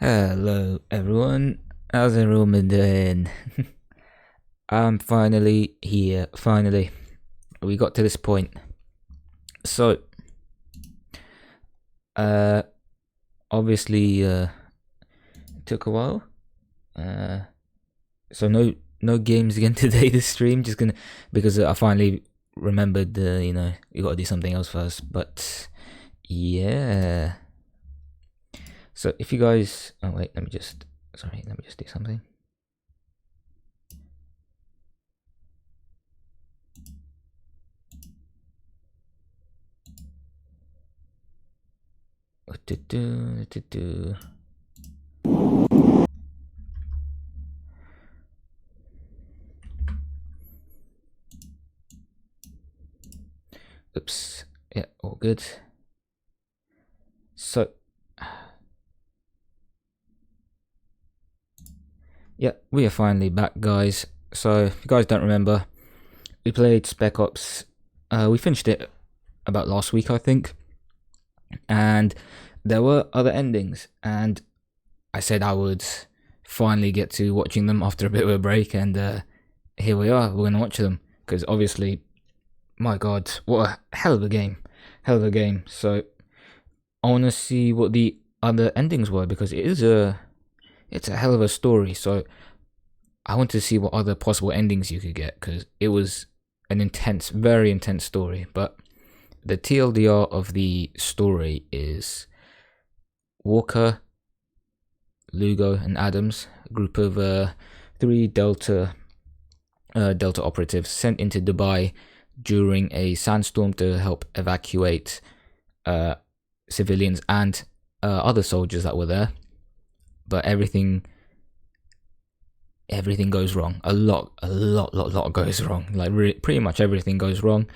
Hello everyone, how's everyone been doing? I'm finally here, finally. We got to this point. So, uh, obviously, it took a while. Uh, so no games again today this stream, just gonna, because I finally remembered, you gotta do something else first, but yeah. So if you guys, oh wait, let me just do something. Oops. Yeah, all good. So, yeah, we are finally back, guys. So, if you guys don't remember, we played Spec Ops. We finished it about last week, I think. And there were other endings. And I said I would finally get to watching them after a bit of a break. And here we are. We're going to watch them. Because obviously, my God, what a hell of a game. Hell of a game. So, I want to see what the other endings were. Because it's a hell of a story. So, I want to see what other possible endings you could get, because it was an intense, very intense story. But the TLDR of the story is Walker, Lugo, and Adams, a group of three Delta operatives sent into Dubai during a sandstorm to help evacuate civilians and other soldiers that were there. But everything goes wrong. A lot goes wrong. Like pretty much everything goes wrong,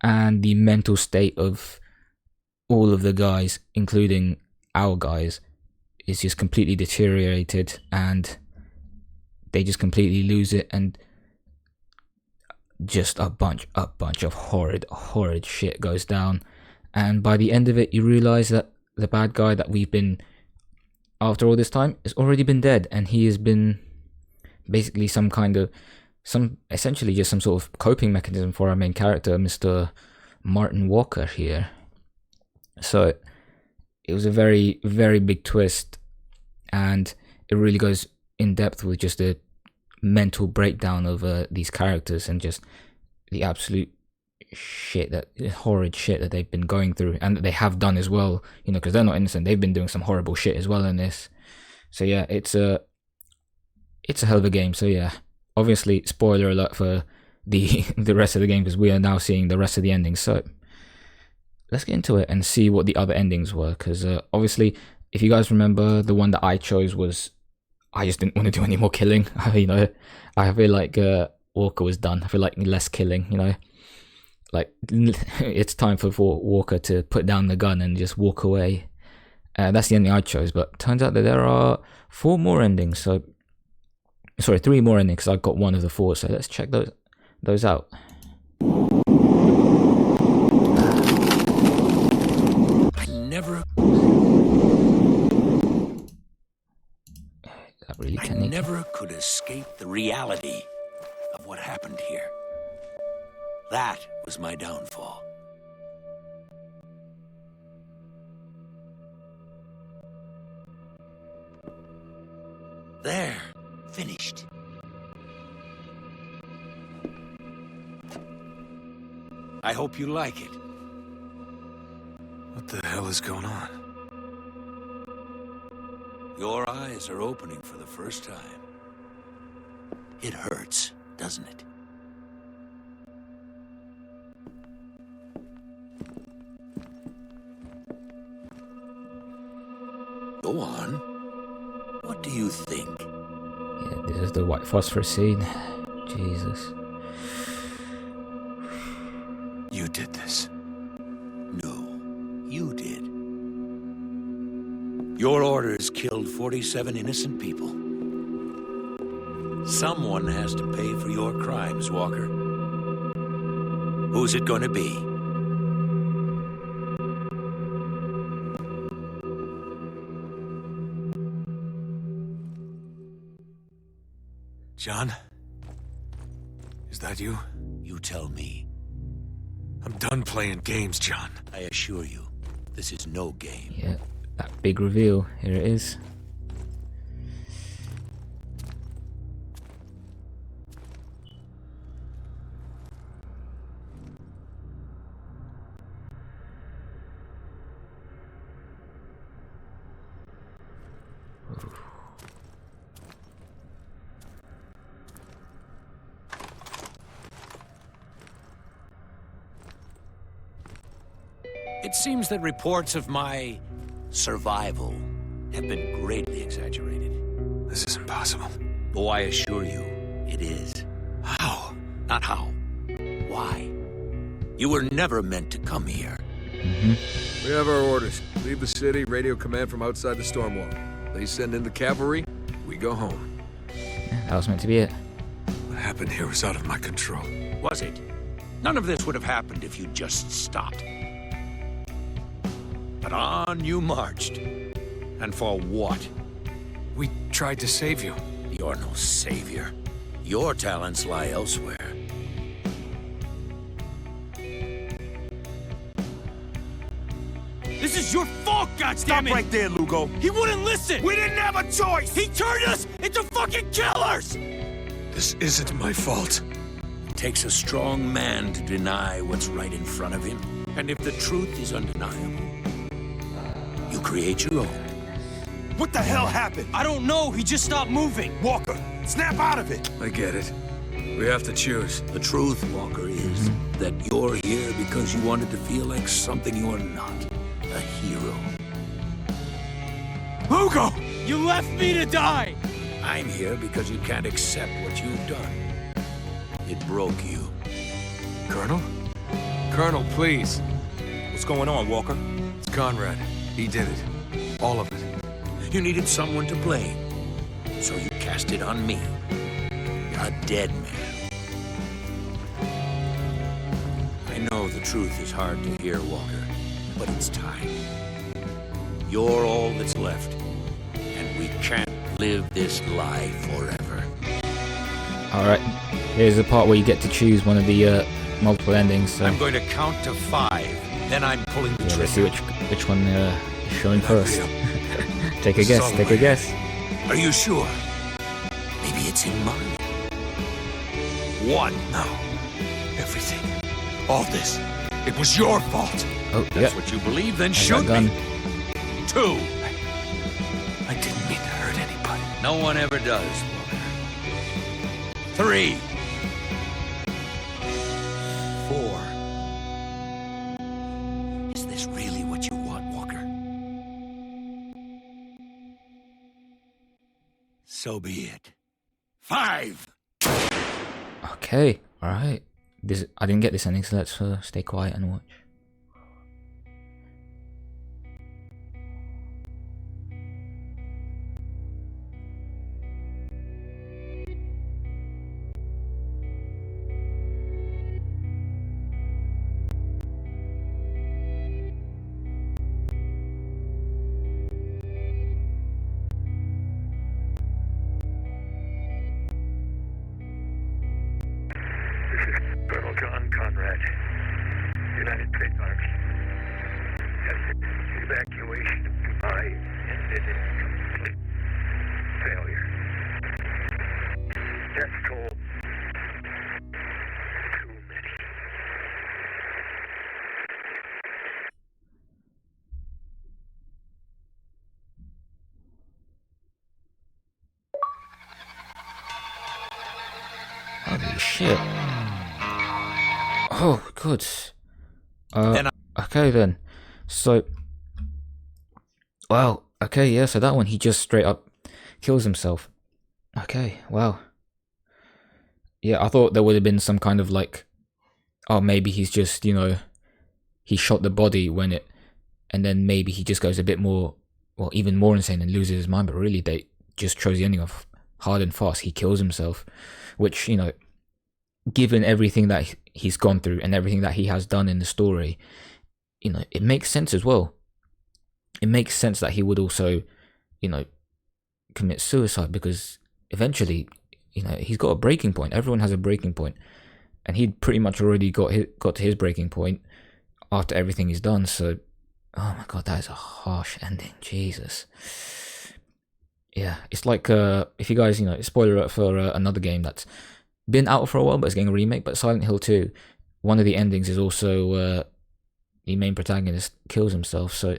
and the mental state of all of the guys, including our guys, is just completely deteriorated, and they just completely lose it, and just a bunch of horrid shit goes down. And by the end of it, you realize that the bad guy that we've been after all this time has already been dead, and he has been basically essentially just some sort of coping mechanism for our main character, Mr. Martin Walker here. So it was a very, very big twist, and it really goes in depth with just a mental breakdown of these characters and just the absolute horrid shit that they've been going through, and that they have done as well, because they're not innocent. They've been doing some horrible shit as well in this. So yeah, it's a hell of a game. So yeah, obviously spoiler alert for the the rest of the game, because we are now seeing the rest of the endings. So let's get into it and see what the other endings were, because obviously, if you guys remember, the one that I chose was, I just didn't want to do any more killing. I feel like Walker was done. I feel like less killing, like it's time for Walker to put down the gun and just walk away. That's the ending I chose, but turns out that there are four more endings. So sorry, three more endings, because I got one of the four. So let's check those out. I never could escape the reality of what happened here. That was my downfall. There, finished. I hope you like it. What the hell is going on? Your eyes are opening for the first time. It hurts, doesn't it? Go on. What do you think? Yeah, this is the white phosphorus scene. Jesus. You did this. No, you did. Your orders killed 47 innocent people. Someone has to pay for your crimes, Walker. Who's it gonna be? John? Is that you? You tell me. I'm done playing games, John. I assure you, this is no game. Yeah, that big reveal. Here it is. It seems that reports of my survival have been greatly exaggerated. This is impossible. Oh, I assure you, it is. How? Not how. Why? You were never meant to come here. We have our orders. Leave the city, radio command from outside the storm wall. They send in the cavalry, we go home. Yeah, that was meant to be it. What happened here was out of my control. Was it? None of this would have happened if you'd just stopped. But on you marched. And for what? We tried to save you. You're no savior. Your talents lie elsewhere. This is your fault, goddammit! Stop right there, Lugo. He wouldn't listen! We didn't have a choice! He turned us into fucking killers! This isn't my fault. It takes a strong man to deny what's right in front of him. And if the truth is undeniable, you create your own. What the hell happened? I don't know, he just stopped moving. Walker, snap out of it! I get it. We have to choose. The truth, Walker, is that you're here because you wanted to feel like something you're not. A hero. Lugo! You left me to die! I'm here because you can't accept what you've done. It broke you. Colonel? Colonel, please. What's going on, Walker? It's Conrad. He did it. All of it. You needed someone to blame, so you cast it on me. A dead man. I know the truth is hard to hear, Walker, but it's time. You're all that's left, and we can't live this lie forever. Alright, here's the part where you get to choose one of the multiple endings. So I'm going to count to 5, then I'm pulling the yeah, trigger. let's see which one is showing first. real. Take a guess, take a guess. Are you sure? Maybe it's in mine. 1. No. Everything. All this. It was your fault. Oh, That's yeah. what you believe, then There's shoot that gun. me. 2. I didn't mean to hurt anybody. No one ever does, Walker. 3. 4. Is this really what you want, Walker? So be it. 5. Okay, alright. This I didn't get this ending, so let's stay quiet and watch. Colonel John Conrad, United States Army. Yes, evacuation of Dubai ended in complete failure. Death toll, too many. Holy shit. Oh, good. Then Okay then. So, wow. Okay, yeah. So that one, he just straight up kills himself. Okay, wow. Yeah, I thought there would have been some kind of like, oh, maybe he's just, he shot the body when it, and then maybe he just goes a bit more, well, even more insane and loses his mind. But really, they just chose the ending off hard and fast. He kills himself, which, given everything that he's gone through and everything that he has done in the story, it makes sense as well. It makes sense that he would also, commit suicide, because eventually, you know, he's got a breaking point. Everyone has a breaking point, and he'd pretty much already got to his breaking point after everything he's done. So, oh my god, that is a harsh ending. Jesus. Yeah, it's like if you guys, you know, spoiler alert for another game that's been out for a while but it's getting a remake, but Silent Hill 2, one of the endings is also the main protagonist kills himself. So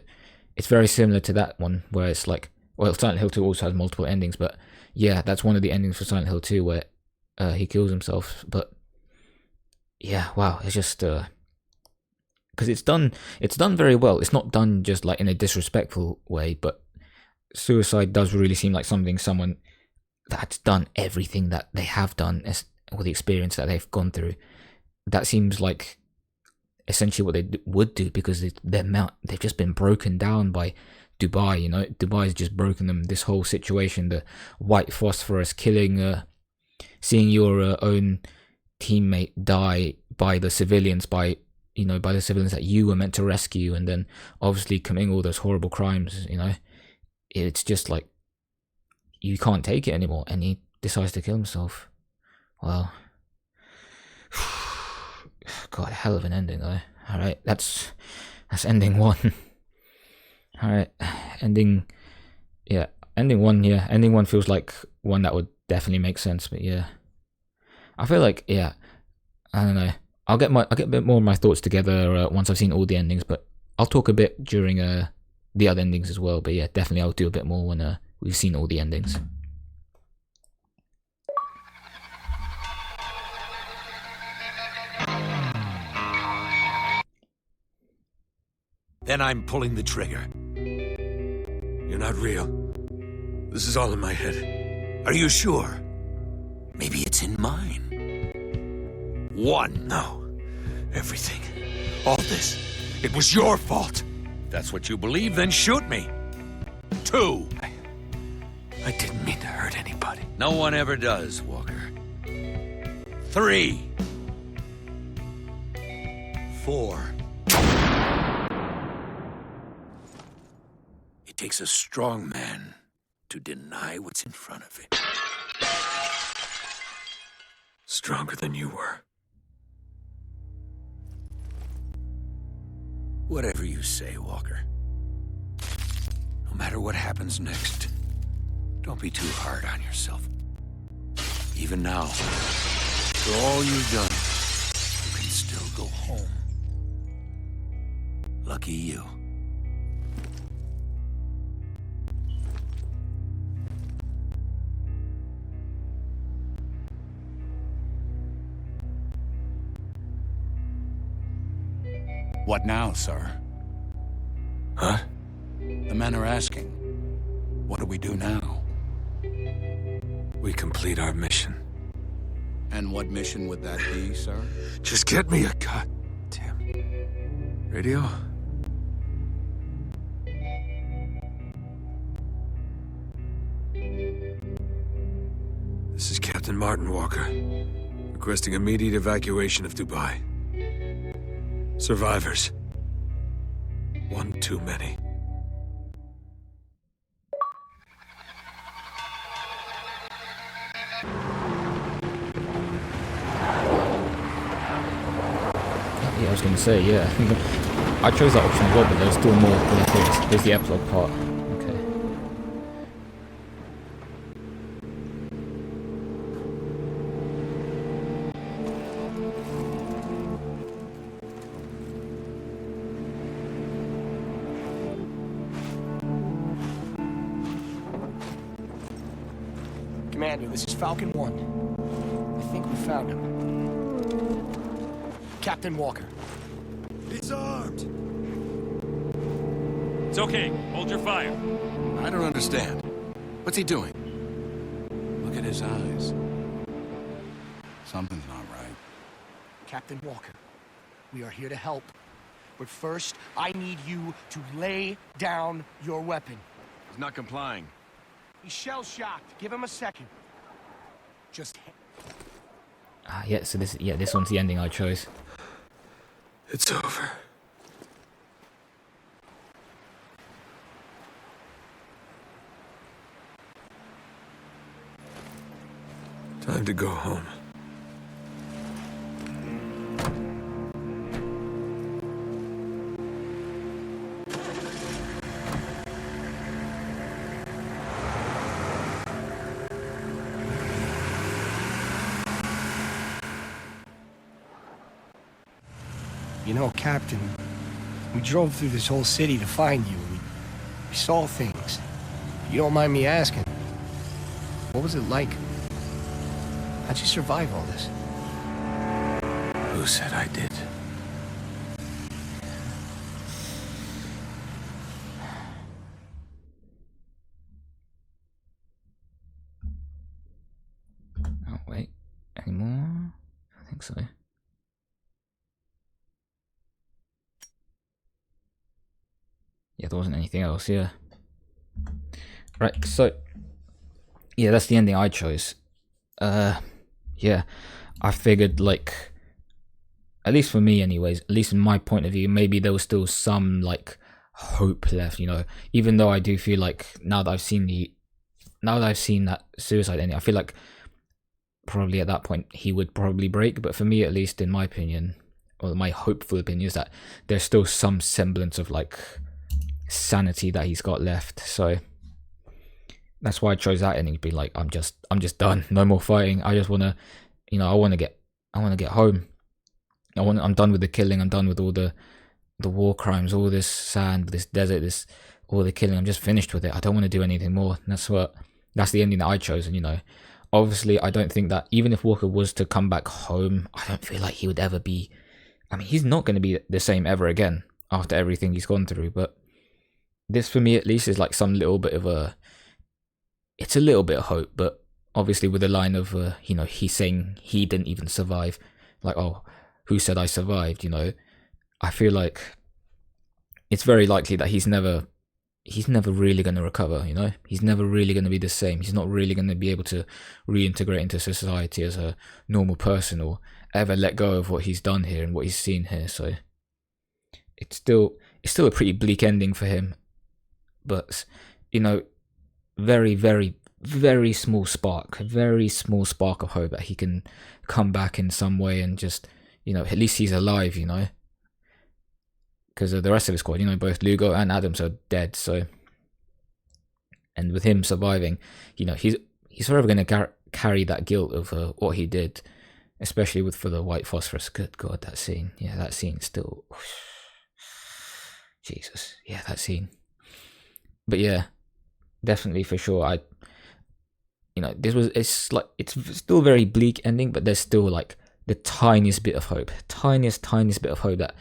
it's very similar to that one, where it's like, well, Silent Hill 2 also has multiple endings, but yeah, that's one of the endings for Silent Hill 2 where he kills himself. But yeah, wow, it's just because it's done very well. It's not done just like in a disrespectful way, but suicide does really seem like someone that's done everything that they have done, or the experience that they've gone through. That seems like essentially what they would do, because they've just been broken down by Dubai. You know, Dubai's just broken them. This whole situation, the white phosphorus killing, seeing your own teammate die by the civilians, by the civilians that you were meant to rescue, and then obviously committing all those horrible crimes. You know, it's just like you can't take it anymore, and he decides to kill himself. Well, God, hell of an ending though. All right, that's ending one. All right, ending one. Yeah, ending one feels like one that would definitely make sense. But yeah, I feel like, yeah, I don't know. I'll get a bit more of my thoughts together once I've seen all the endings. But I'll talk a bit during the other endings as well. But yeah, definitely I'll do a bit more when we've seen all the endings. Then I'm pulling the trigger. You're not real. This is all in my head. Are you sure? Maybe it's in mine. 1. No. Everything. All this, it was your fault. If that's what you believe, then shoot me. 2. I didn't mean to hurt anybody. No one ever does, Walker. 3. 4. It takes a strong man to deny what's in front of him. Stronger than you were. Whatever you say, Walker. No matter what happens next, don't be too hard on yourself. Even now, for all you've done, you can still go home. Lucky you. What now, sir? Huh? The men are asking. What do we do now? We complete our mission. And what mission would that be, sir? Just get me a goddamn radio. This is Captain Martin Walker, requesting immediate evacuation of Dubai. Survivors. One too many. Yeah, I was going to say, yeah. I chose that option as well, but there's still more. There's the epilogue part. Okay. Commander, this is Falcon 1. I think we found him. Captain Walker. He's armed. It's okay. Hold your fire. I don't understand. What's he doing? Look at his eyes. Something's not right. Captain Walker, we are here to help. But first, I need you to lay down your weapon. He's not complying. He's shell-shocked. Give him a second. Just... Yeah, so this one's the ending I chose. It's over. Time to go home. You know, Captain, we drove through this whole city to find you. We saw things. If you don't mind me asking, what was it like? How'd you survive all this? Who said I did? Oh, wait. Any more? I think so. Yeah, there wasn't anything else, yeah. Right, so... yeah, that's the ending I chose. Yeah. I figured, like... at least for me anyways, at least in my point of view, maybe there was still some, like, hope left, you know? Even though I do feel like, now that I've seen that suicide ending, I feel like probably at that point he would probably break, but for me, at least in my opinion, or my hopeful opinion, is that there's still some semblance of, like, sanity that he's got left. So that's why I chose that ending, to be like, I'm just done, no more fighting. I just want to, you know, I want to get home. I'm done with the killing. I'm done with all the war crimes, all this sand, this desert, all the killing. I'm just finished with it. I don't want to do anything more. And that's the ending that I chose. And, you know, obviously I don't think that even if Walker was to come back home, I don't feel like he would ever be, I mean, he's not going to be the same ever again after everything he's gone through. But this, for me at least, is like some little bit of it's a little bit of hope. But obviously with the line of, you know, he's saying he didn't even survive. Like, oh, who said I survived, you know? I feel like it's very likely that he's never really going to recover, you know? He's never really going to be the same. He's not really going to be able to reintegrate into society as a normal person, or ever let go of what he's done here and what he's seen here. So it's still a pretty bleak ending for him. But, you know, very, very, very small spark of hope that he can come back in some way and just, you know, at least he's alive, you know? Because the rest of his squad, you know, both Lugo and Adams are dead, so... and with him surviving, you know, he's forever going to carry that guilt of what he did, especially for the white phosphorus. Good God, that scene. Yeah, that scene still... Jesus. Yeah, that scene. But yeah, definitely for sure, you know, it's still a very bleak ending, but there's still, like, the tiniest bit of hope. Tiniest bit of hope that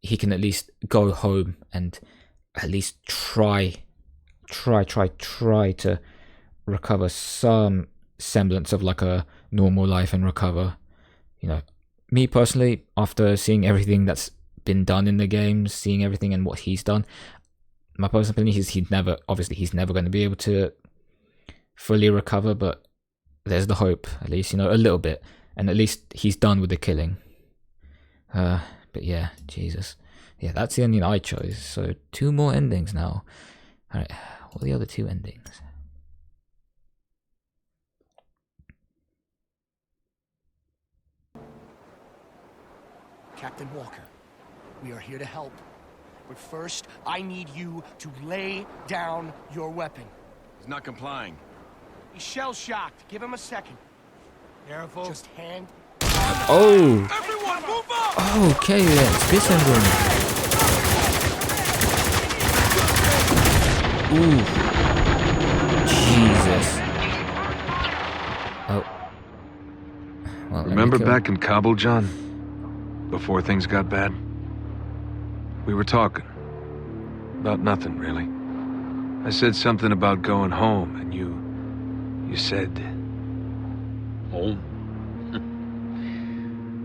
he can at least go home and at least try to recover some semblance of like a normal life and recover. You know, me personally, after seeing everything that's been done in the game, seeing everything and what he's done, my personal opinion is he's never going to be able to fully recover, but there's the hope, at least, you know, a little bit, and at least he's done with the killing. But yeah, Jesus. Yeah, that's the ending I chose. So 2 more endings now. Alright, what are the other 2 endings? Captain Walker, we are here to help. But first, I need you to lay down your weapon. He's not complying. He's shell-shocked. Give him a second. Careful. Just hand... Oh! Everyone, move up! Oh, okay, yeah, this ending. Ooh. Jesus. Oh. Well, Remember back in Kabul, John? Before things got bad? We were talking. About nothing, really. I said something about going home, and you said... Home?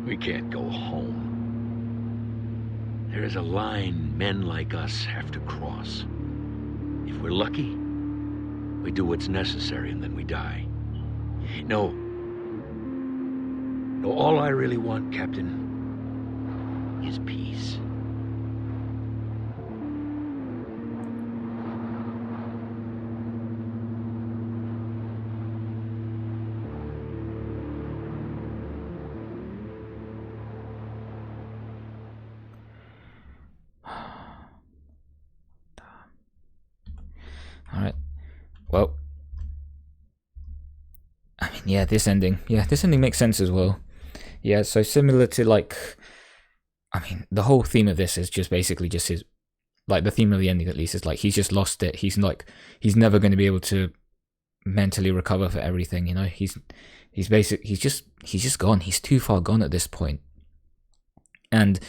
We can't go home. There is a line men like us have to cross. If we're lucky, we do what's necessary and then we die. No, all I really want, Captain, is peace. mean, yeah, this ending makes sense as well. Yeah, so similar to like, I mean, the whole theme of this is just basically just his, like the theme of the ending at least is like he's just lost it. He's never going to be able to mentally recover for everything. You know, he's just gone. He's too far gone at this point. And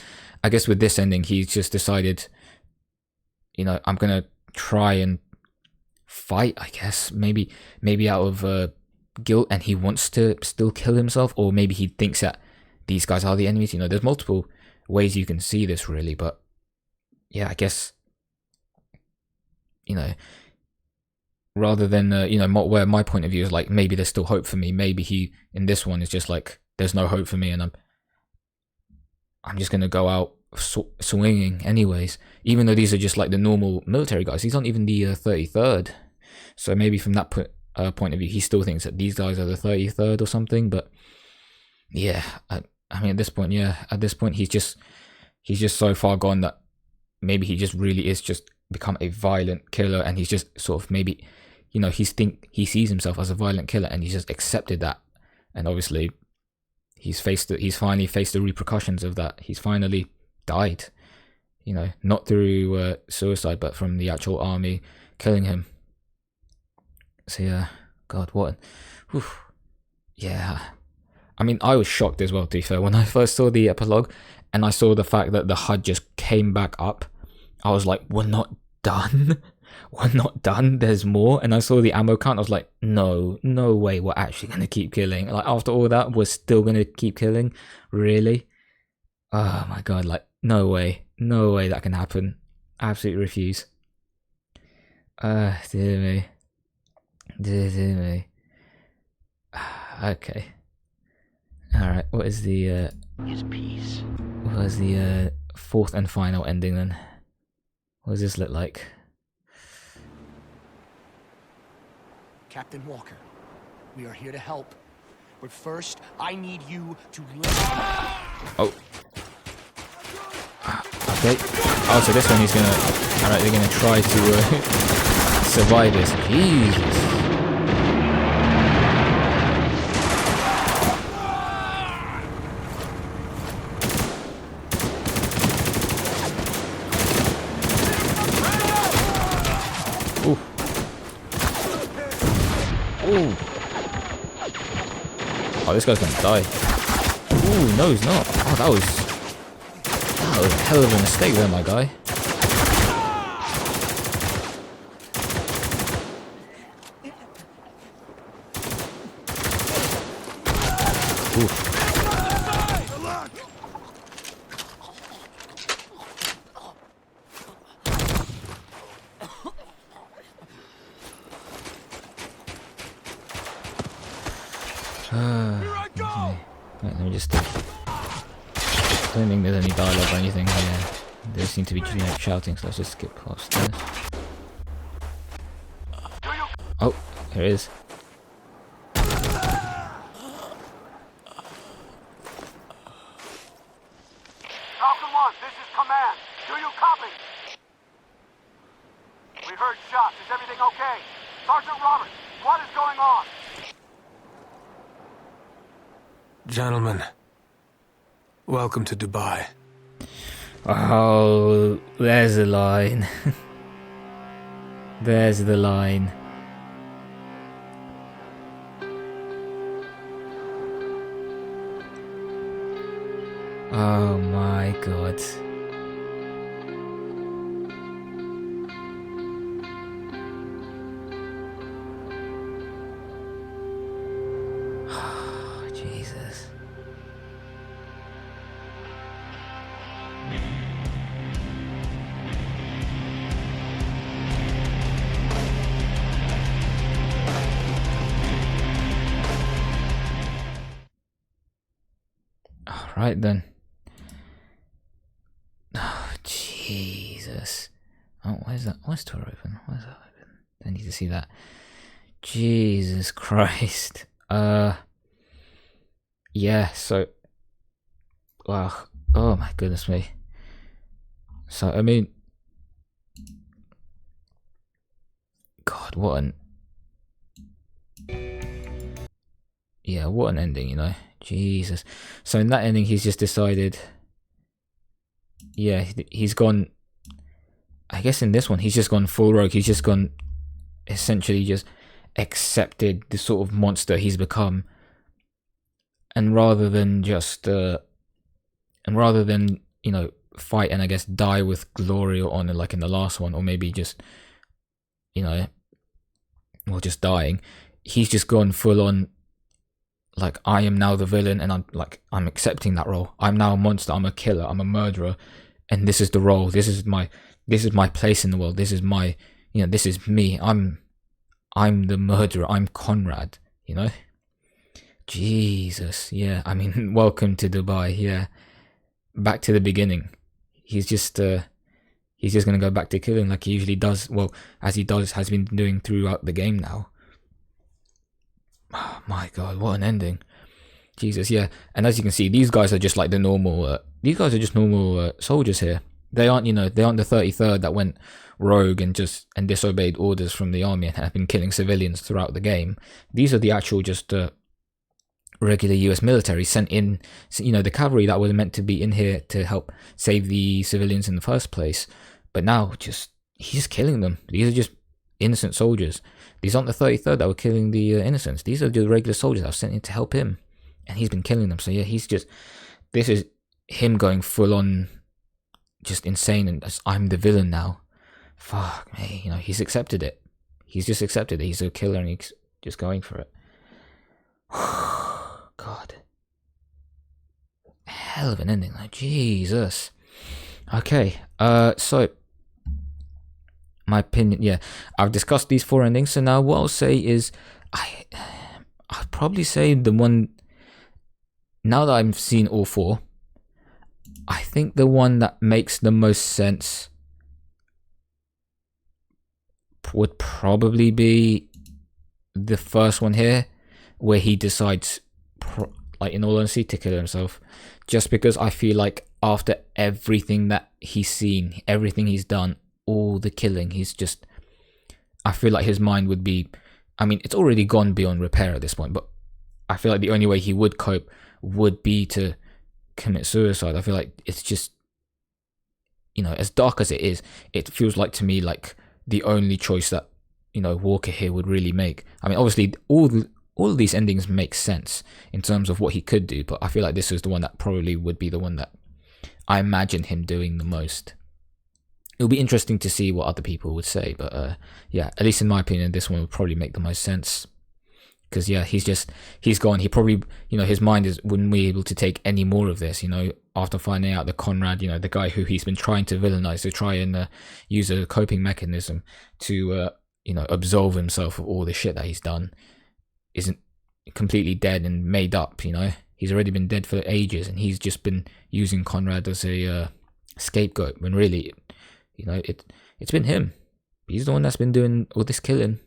I guess with this ending, he's just decided, you know, I'm gonna try and fight. I guess maybe out of guilt, and he wants to still kill himself, or maybe he thinks that these guys are the enemies. You know, there's multiple ways you can see this really, but yeah, I guess, you know, rather than you know, where my point of view is like maybe there's still hope for me. Maybe he in this one is just like there's no hope for me, and I'm just gonna go out swinging anyways. Even though these are just like the normal military guys, these aren't even the 33rd. So maybe from that point of view, he still thinks that these guys are the 33rd or something. But yeah, I mean, at this point, he's just so far gone that maybe he just really is just become a violent killer, and he's just sort of maybe, you know, he sees himself as a violent killer, and he's just accepted that, and obviously he's finally faced the repercussions of that. He's finally died, you know, not through suicide, but from the actual army killing him. So yeah, God, what? Yeah, I mean, I was shocked as well, to be fair, when I first saw the epilogue, and I saw the fact that the HUD just came back up. I was like, we're not done. We're not done. There's more. And I saw the ammo count. I was like, no way. We're actually going to keep killing. Like, after all that, we're still going to keep killing. Really? Oh my God. Like, no way. No way that can happen. Absolutely refuse. Dear me. Dear me. Okay. Alright. What is the, His peace. what is the, fourth and final ending then? What does this look like? Captain Walker, we are here to help. But first, I need you to listen. Oh. Okay. Oh, so this one he's gonna... Alright, they're gonna try to survive this. Jesus. Ooh. Oh, this guy's gonna die. Ooh, no, he's not. Oh, that was a hell of a mistake there, my guy. Oof. Right, let me just think. I don't think there's any dialogue or anything here. They seem to be shouting, so let's just skip past this. Oh, here it is. Falcon 1, this is command. Do you copy? We heard shots. Is everything okay? Sergeant Roberts, what is going on? Gentlemen, welcome to Dubai. Oh, there's the line. There's the line. Oh my God. Jesus. Alright then. Oh, Jesus. Oh, where's that? Where's the door open? Where's that open? I need to see that. Jesus Christ. Yeah, so... Wow. Oh my goodness me. So, I mean... God, what an... yeah, what an ending, you know. Jesus. So in that ending, he's just decided. Yeah, he's gone. I guess in this one, he's just gone full rogue. He's just gone, essentially, just accepted the sort of monster he's become, and rather than you know, fight and I guess die with glory or honor like in the last one, or maybe just, you know, or just dying, he's just gone full on. Like, I am now the villain, and I'm accepting that role. I'm now a monster. I'm a killer. I'm a murderer, and this is the role. This is my place in the world. This is my, you know, this is me. I'm the murderer. I'm Conrad. You know. Jesus. Yeah. I mean, welcome to Dubai. Yeah. Back to the beginning. He's just gonna go back to killing like he usually does. Well, as he has been doing throughout the game now. Oh my god, what an ending. Jesus, yeah. And as you can see, these guys are just like the normal, these guys are just normal soldiers here. They aren't, you know, they aren't the 33rd that went rogue and disobeyed orders from the army and have been killing civilians throughout the game. These are the actual just regular US military sent in, you know, the cavalry that was meant to be in here to help save the civilians in the first place. But now, he's just killing them. These are just innocent soldiers. These aren't the 33rd that were killing the innocents. These are the regular soldiers that were sent in to help him. And he's been killing them. So yeah, this is him going full on just insane and I'm the villain now. Fuck me, you know, he's accepted it. He's just accepted it. He's a killer and he's just going for it. God. Hell of an ending, like Jesus. Okay, so my opinion, yeah, I've discussed these 4 endings. So now what I'll say is, I'd probably say the one, now that I've seen all 4, I think the one that makes the most sense would probably be the first one here, where he decides, like in all honesty, to kill himself. Just because I feel like after everything that he's seen, everything he's done, all the killing, I feel like his mind would be, I mean, it's already gone beyond repair at this point, but I feel like the only way he would cope would be to commit suicide. I feel like it's just, you know, as dark as it is, it feels like to me like the only choice that, you know, Walker here would really make. I mean, obviously all of these endings make sense in terms of what he could do, but I feel like this is the one that probably would be the one that I imagine him doing the most. It'll be interesting to see what other people would say, but yeah, at least in my opinion, this one would probably make the most sense. Because yeah, he's gone. He probably, you know, his mind wouldn't be able to take any more of this, you know, after finding out that Conrad, you know, the guy who he's been trying to villainize, to try and use a coping mechanism to, you know, absolve himself of all the shit that he's done, isn't completely dead and made up, you know. He's already been dead for ages, and he's just been using Conrad as a scapegoat, when really, you know, it's been him. He's the one that's been doing all this killing.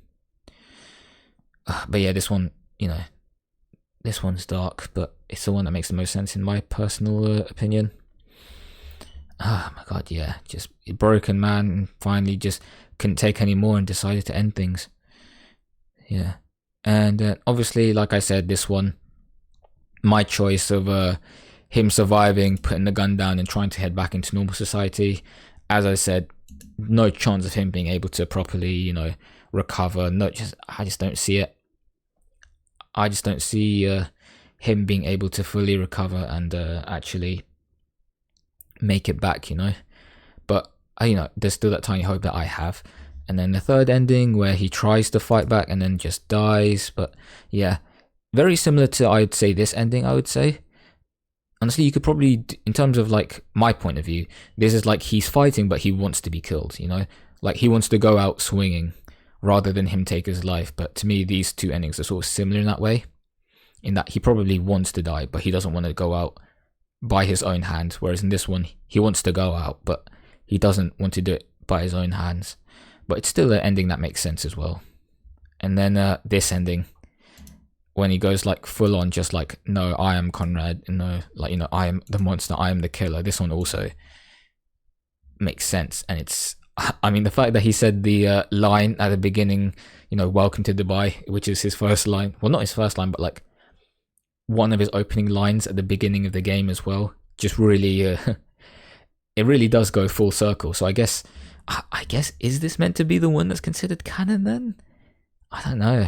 But yeah, this one, you know, this one's dark, but it's the one that makes the most sense in my personal opinion. Oh my god, yeah, just a broken man, and finally just couldn't take any more and decided to end things. Yeah, and obviously, like I said, this one, my choice of him surviving, putting the gun down and trying to head back into normal society, as I said, no chance of him being able to properly, you know, recover. I just don't see it. I just don't see him being able to fully recover and actually make it back, you know. But you know, there's still that tiny hope that I have. And then the third ending where he tries to fight back and then just dies. But yeah, very similar to, I'd say, this ending. I would say, honestly, you could probably, in terms of like my point of view, this is like he's fighting but he wants to be killed, you know, like he wants to go out swinging rather than him take his life. But to me, these two endings are sort of similar in that way, in that he probably wants to die, but he doesn't want to go out by his own hand. Whereas in this one, he wants to go out, but he doesn't want to do it by his own hands. But it's still an ending that makes sense as well. And then this ending, when he goes like full on, just like, no, I am Conrad, no, like, you know, I am the monster, I am the killer. This one also makes sense. And it's, I mean, the fact that he said the line at the beginning, you know, welcome to Dubai, which is his first line. Well, not his first line, but like one of his opening lines at the beginning of the game as well. Just really, it really does go full circle. So I guess, is this meant to be the one that's considered canon then? I don't know.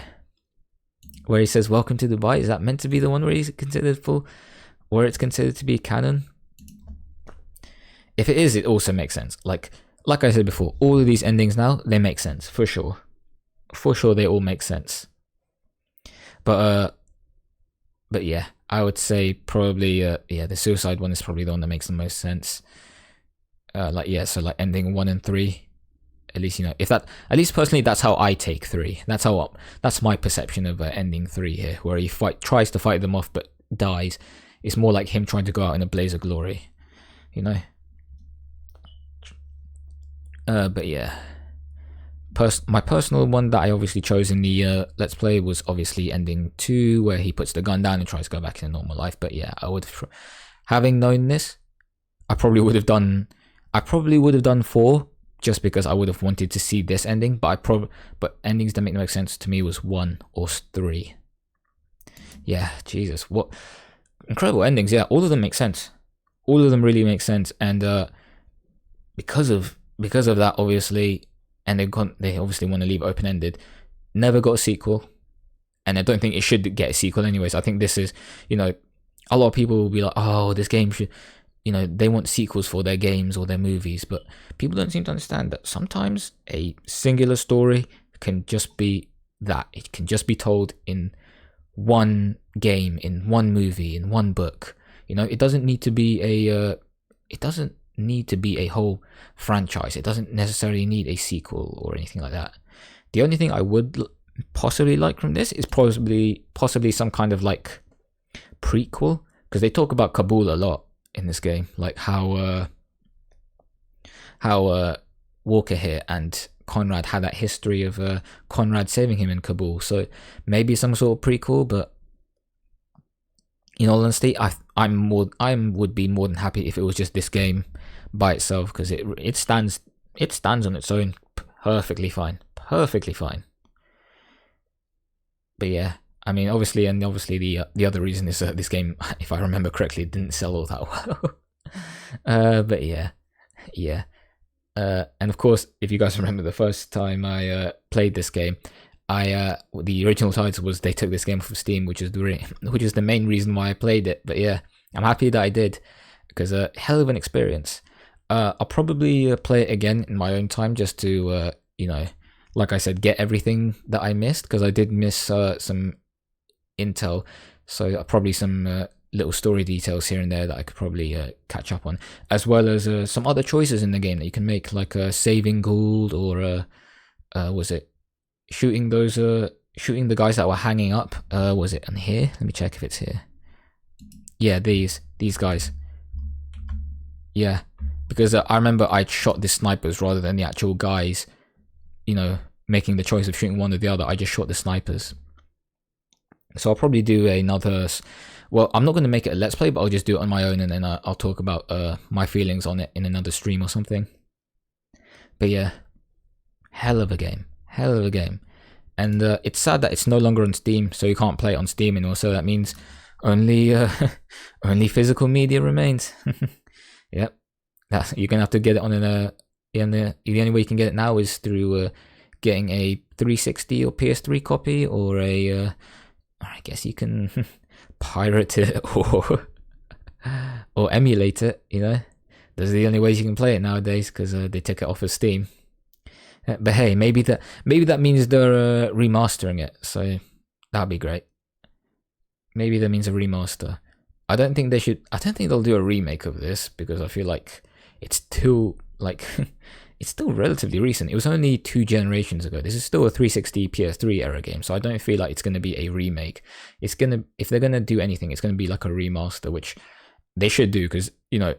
Where he says "Welcome to Dubai," is that meant to be the one where he's considered full, where it's considered to be canon? If it is, it also makes sense. Like I said before, all of these endings now, they make sense for sure. For sure, they all make sense. But yeah, I would say probably the suicide one is probably the one that makes the most sense. So like ending 1 and 3. At least, you know, if that, at least personally, that's how I take 3. That's my perception of ending 3 here, where he tries to fight them off but dies. It's more like him trying to go out in a blaze of glory, you know. But yeah, my personal one that I obviously chose in the Let's Play was obviously ending 2, where he puts the gun down and tries to go back to normal life. But yeah, I would, having known this, I probably would have done 4, just because I would have wanted to see this ending. But endings that make no sense to me was 1 or 3. Yeah, Jesus, what incredible endings! Yeah, all of them make sense. All of them really make sense, and because of that, obviously, and they obviously want to leave open ended. Never got a sequel, and I don't think it should get a sequel. Anyways, I think this is, you know, a lot of people will be like, oh, this game should. You know, they want sequels for their games or their movies, but people don't seem to understand that sometimes a singular story can just be that. It can just be told in one game, in one movie, in one book. You know, it doesn't need to be a whole franchise. It doesn't necessarily need a sequel or anything like that. The only thing I would possibly like from this is possibly some kind of like prequel, because they talk about Kabul a lot in this game, like how Walker here and Conrad had that history of Conrad saving him in Kabul. So maybe some sort of prequel, but in all honesty, I would be more than happy if it was just this game by itself, because it stands on its own perfectly fine. But yeah, I mean, obviously the other reason is this game, if I remember correctly, didn't sell all that well. But yeah. And of course, if you guys remember the first time I played this game, the original title was they took this game off of Steam, which is the main reason why I played it. But yeah, I'm happy that I did, because hell of an experience. I'll probably play it again in my own time, just to you know, like I said, get everything that I missed, because I did miss some intel, so probably some little story details here and there that I could probably catch up on, as well as some other choices in the game that you can make, like saving Gould, or was it shooting the guys that were hanging up? Was it on here? Let me check if it's here. Yeah, these guys. Yeah, because I remember I shot the snipers rather than the actual guys, you know, making the choice of shooting one or the other. I just shot the snipers. So I'll probably do another. Well, I'm not going to make it a let's play, but I'll just do it on my own, and then I'll talk about my feelings on it in another stream or something. But yeah, hell of a game, and it's sad that it's no longer on Steam, so you can't play it on Steam anymore. So that means only only physical media remains. Yep, you're gonna have to get it on the only way you can get it now is through getting a 360 or PS3 copy, or I guess you can pirate it or emulate it. You know, those are the only ways you can play it nowadays, because they took it off of Steam. But hey, maybe that means they're remastering it, so that'd be great. Maybe that means a remaster. I don't think they'll do a remake of this, because I feel like it's too it's still relatively recent. It was only 2 generations ago. This is still a 360 PS3 era game, so I don't feel like it's going to be a remake. If they're going to do anything, it's going to be like a remaster, which they should do, because, you know,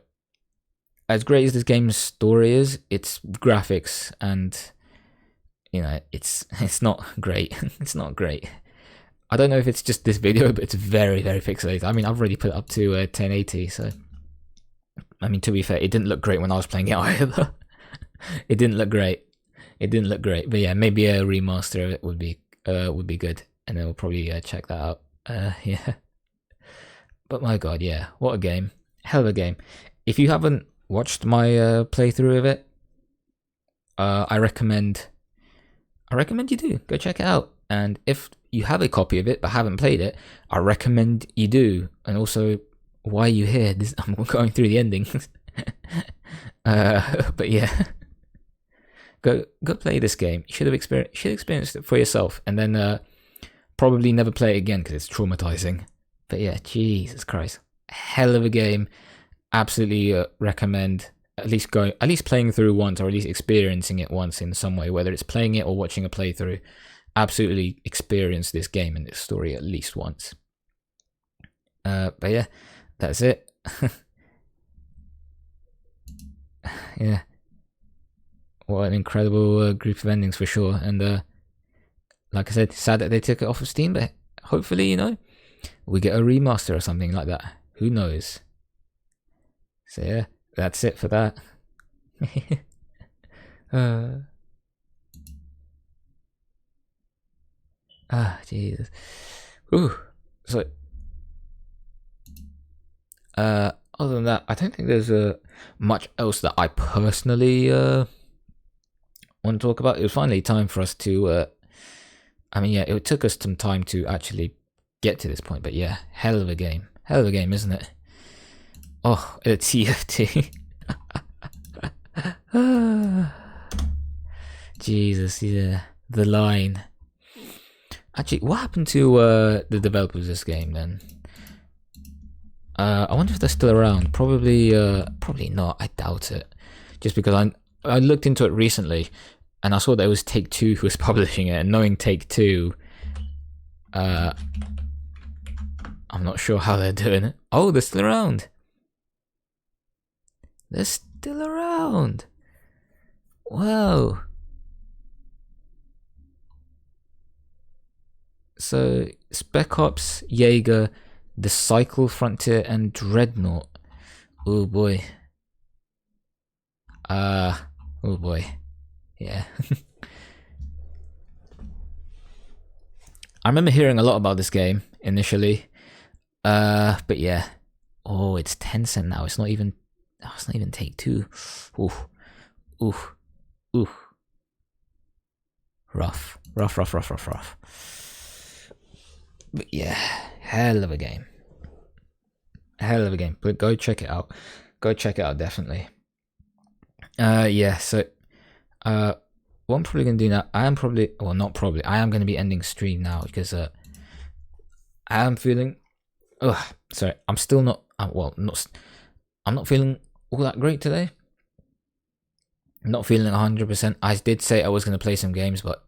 as great as this game's story is, its graphics and, you know, it's not great. It's not great. I don't know if it's just this video, but it's very, very pixelated. I mean, I've already put it up to 1080, so I mean, to be fair, it didn't look great when I was playing it either. It didn't look great. But yeah, maybe a remaster of it would be good, and then we'll probably check that out. Yeah. But my god, yeah, what a game. Hell of a game. If you haven't watched my playthrough of it, I recommend you do. Go check it out. And if you have a copy of it but haven't played it, I recommend you do. And also, why are you here? I'm going through the endings. But yeah. Go play this game. You should have experienced it for yourself. And then probably never play it again because it's traumatizing. But yeah, Jesus Christ. Hell of a game. Absolutely recommend at least playing through once, or at least experiencing it once in some way, whether it's playing it or watching a playthrough. Absolutely experience this game and this story at least once. But yeah, that's it. Yeah. What an incredible group of endings for sure. And like I said, sad that they took it off of Steam, but hopefully, we get a remaster or something like that. Who knows? So yeah, that's it for that. Jesus. Ooh. So other than that, I don't think there's much else that I personally want to talk about. It was finally time for us to it took us some time to actually get to this point, but yeah, hell of a game, isn't it? Oh, a TFT. Jesus, yeah, the line. Actually, what happened to the developers of this game then? I wonder if they're still around. Probably not. I doubt it. Just because I looked into it recently, and I saw that it was Take-Two who was publishing it, and knowing Take-Two, I'm not sure how they're doing it. Oh, they're still around. They're still around. Wow. So, Spec Ops, Jaeger, The Cycle, Frontier, and Dreadnought. Oh boy. Oh boy. Yeah. I remember hearing a lot about this game initially. But yeah. Oh, it's Tencent now. It's not even Take-Two. Oof. Rough. But yeah, hell of a game. But go check it out. Definitely. Yeah, so what I'm probably gonna do now, I am going to be ending stream now because I am feeling I'm still not I'm not feeling all that great today. I'm not feeling 100%. I did say I was going to play some games, but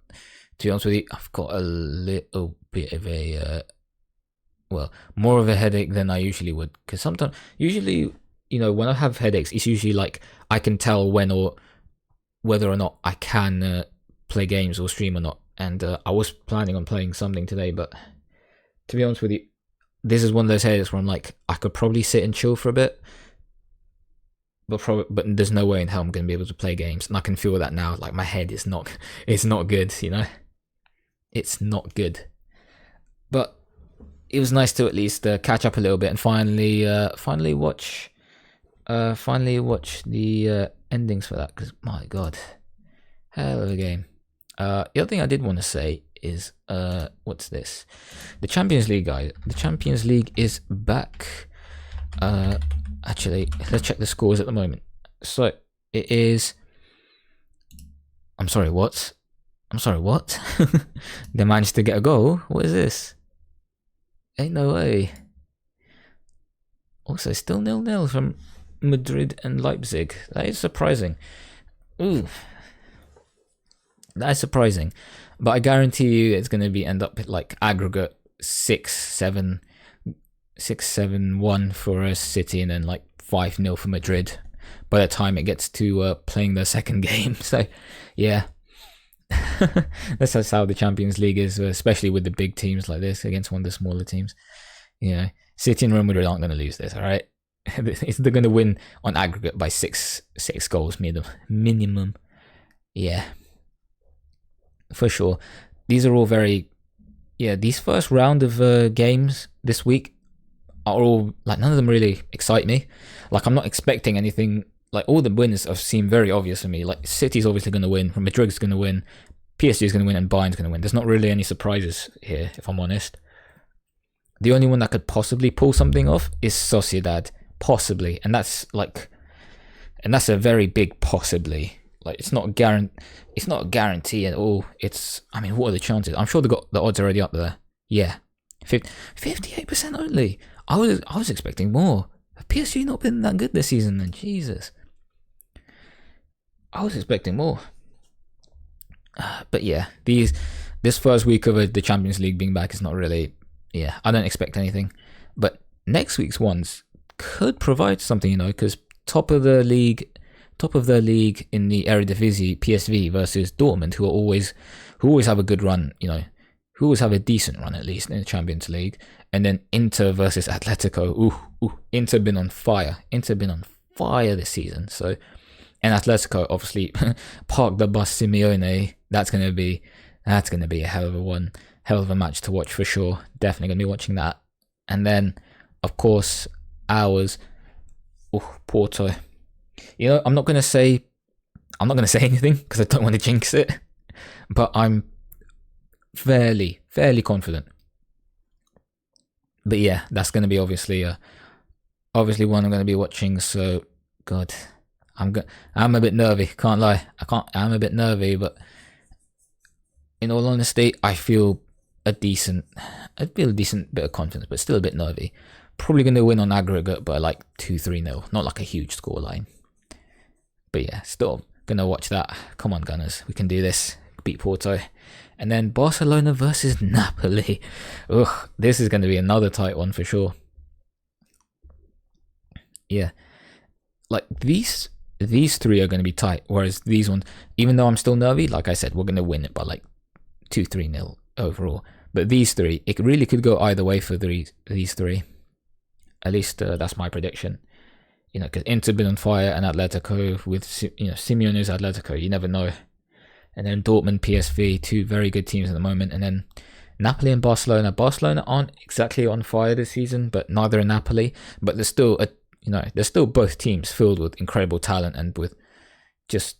to be honest with you, I've got a little bit of a more of a headache than I usually would, because usually when I have headaches, it's usually like I can tell when or whether or not I can play games or stream or not. And I was planning on playing something today, but to be honest with you, this is one of those headaches where I'm like, I could probably sit and chill for a bit, but there's no way in hell I'm going to be able to play games. And I can feel that now, like my head is not good, it's not good. But it was nice to at least catch up a little bit and finally watch the endings for that, because my god, hell of a game. The other thing I did want to say is what's this? The Champions League, guys. The Champions League is back. Actually, let's check the scores at the moment. So it is. I'm sorry, what? They managed to get a goal. What is this? Ain't no way. Also, still 0-0 from Madrid and Leipzig. That is surprising. Ooh. That is surprising. But I guarantee you it's going to end up like aggregate 6-7-1 for City, and then like 5-0 for Madrid by the time it gets to playing their second game. So, yeah. That's just how the Champions League is, especially with the big teams like this against one of the smaller teams. City and Real Madrid aren't going to lose this, all right? They're going to win on aggregate by six goals minimum. Yeah, for sure. These are all these first round of games this week are all like, none of them really excite me. Like, I'm not expecting anything. Like, all the wins have seemed very obvious for me. Like, City's obviously going to win, Madrid's going to win, PSG is going to win, and Bayern's going to win. There's not really any surprises here, if I'm honest. The only one that could possibly pull something off is Sociedad, possibly, and that's a very big possibly. Like, it's not a guarantee at all. I mean, what are the chances? I'm sure they got the odds already up there. Yeah, 58% only. I was expecting more. Have PSG not been that good this season? Then Jesus, I was expecting more. But yeah, this first week of the Champions League being back is not really. Yeah, I don't expect anything. But next week's ones could provide something, because top of the league in the Eredivisie, PSV versus Dortmund, who always have a good run, who always have a decent run at least in the Champions League, and then Inter versus Atletico. Inter been on fire. Inter been on fire this season. So, and Atletico obviously parked the bus Simeone. That's gonna be a hell of a match to watch for sure. Definitely gonna be watching that. And then, of course, ours. Porto. I'm not gonna say anything because I don't want to jinx it, but I'm fairly confident. But yeah, that's gonna be obviously one I'm gonna be watching. So, God, I'm a bit nervy. Can't lie. I'm a bit nervy, but in all honesty, I feel a decent bit of confidence, but still a bit nervy. Probably going to win on aggregate by like 2-3-0, not like a huge scoreline. But yeah, still going to watch that. Come on, Gunners, we can do this. Beat Porto. And then Barcelona versus Napoli. Ugh, this is going to be another tight one for sure. Yeah, like these three are going to be tight, whereas these ones, even though I'm still nervy, like I said, we're going to win it by like 2-3-0 overall. But these three, it really could go either way for these three. At least that's my prediction. Because Inter been on fire, and Atletico with Simeone's Atletico, you never know. And then Dortmund, PSV, two very good teams at the moment. And then Napoli and Barcelona. Barcelona aren't exactly on fire this season, but neither are Napoli. But there's still they're still both teams filled with incredible talent and with just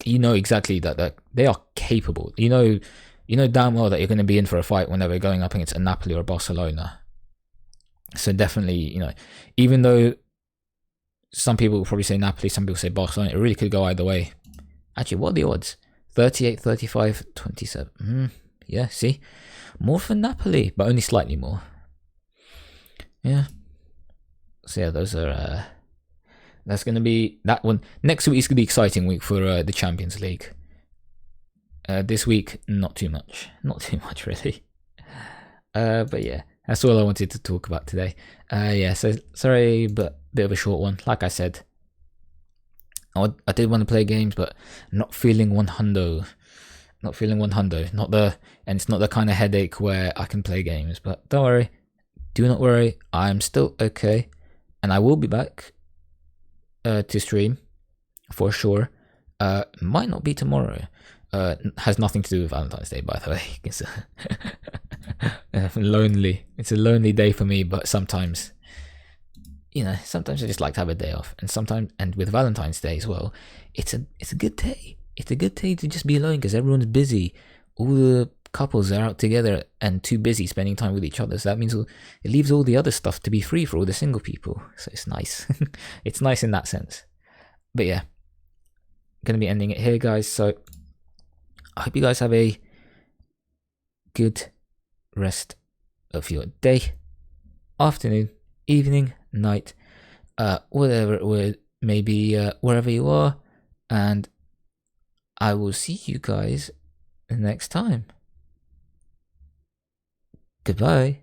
exactly that they are capable. You know damn well that you're going to be in for a fight whenever you're going up against a Napoli or a Barcelona. So definitely, even though some people will probably say Napoli, some people say Barcelona, it really could go either way. Actually, what are the odds? 38, 35, 27. Yeah, see? More for Napoli, but only slightly more. Yeah. So yeah, those are... that's going to be that one. Next week is going to be an exciting week for the Champions League. This week, not too much. Not too much, really. But yeah, that's all I wanted to talk about today. Yeah, so sorry, but bit of a short one. Like I said, I did want to play games, but not feeling 100. Not feeling 100. And it's not the kind of headache where I can play games. But don't worry. Do not worry. I'm still okay. And I will be back to stream for sure. Might not be tomorrow. Has nothing to do with Valentine's Day, by the way. It's lonely. It's a lonely day for me, but sometimes sometimes I just like to have a day off, and with Valentine's Day as well, it's a good day. It's a good day to just be alone because everyone's busy. All the couples are out together and too busy spending time with each other. So that means it leaves all the other stuff to be free for all the single people. So it's nice. It's nice in that sense. But yeah, gonna be ending it here, guys. So I hope you guys have a good rest of your day, afternoon, evening, night, whatever it may be, wherever you are, and I will see you guys next time. Goodbye.